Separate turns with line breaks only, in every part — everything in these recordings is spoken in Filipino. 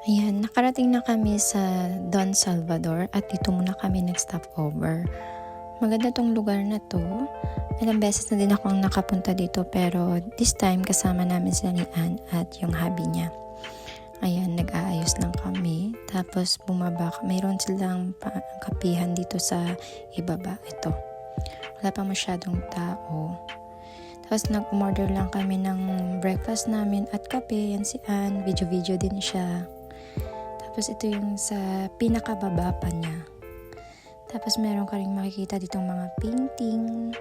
Ayan, nakarating na kami sa Don Salvador at dito muna kami nag-stop over. Maganda tong lugar na to. Ilang beses na din akong nakapunta dito pero this time kasama namin sila ni Ann at yung hubby niya. Ayan, nag-aayos lang kami. Tapos bumaba, mayroon silang kapihan dito sa ibaba. Ito, wala pa masyadong tao. Tapos nag-order lang kami ng breakfast namin at kape. Yan si Ann, video-video din siya. Tapos ito yung sa pinakababa pa niya. Tapos meron ka rin makikita ditong mga painting.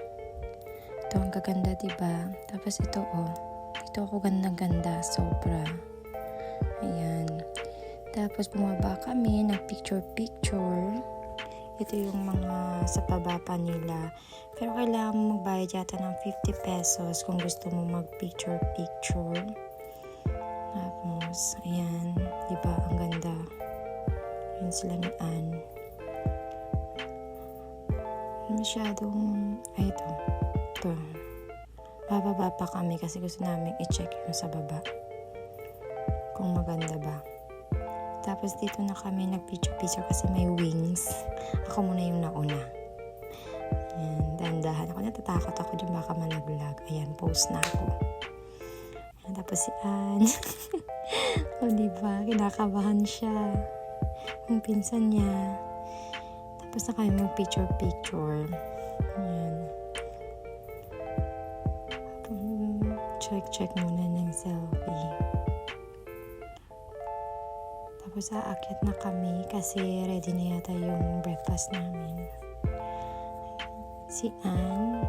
Ito ang gaganda, diba? Tapos ito ito ako ganda-ganda, sobra. Ayan. Tapos bumaba kami, nag-picture-picture. Ito yung mga sa pababa nila. Pero kailangan mo magbayad yata ng 50 pesos kung gusto mo mag-picture-picture. Tapos, ayan. Diba? Ang ganda. Ayan sila ni Ann. Masyadong, ito. Bababa pa kami kasi gusto namin i-check yung sa baba. Kung maganda ba. Tapos dito na kami nag-picture-picture kasi may wings. Ako muna yung nauna. Ayan, dahan-dahan ako. Natatakot ako dyan baka malaglag. Ayan, pose na ako. Ayan, tapos si Ann. O diba, kinakabahan siya. Yung pinsan niya. Tapos na kami mag-picture-picture. Ayan. Check muna ng selfie. Tapos aakyat na kami kasi ready na yata yung breakfast namin. Si Ann,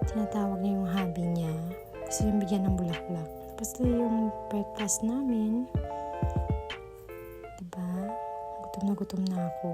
tinatawag niya yung hubby niya. Gusto yung bigyan ng bulaklak. Tapos ito yung breakfast namin. Diba? Gutom na ako.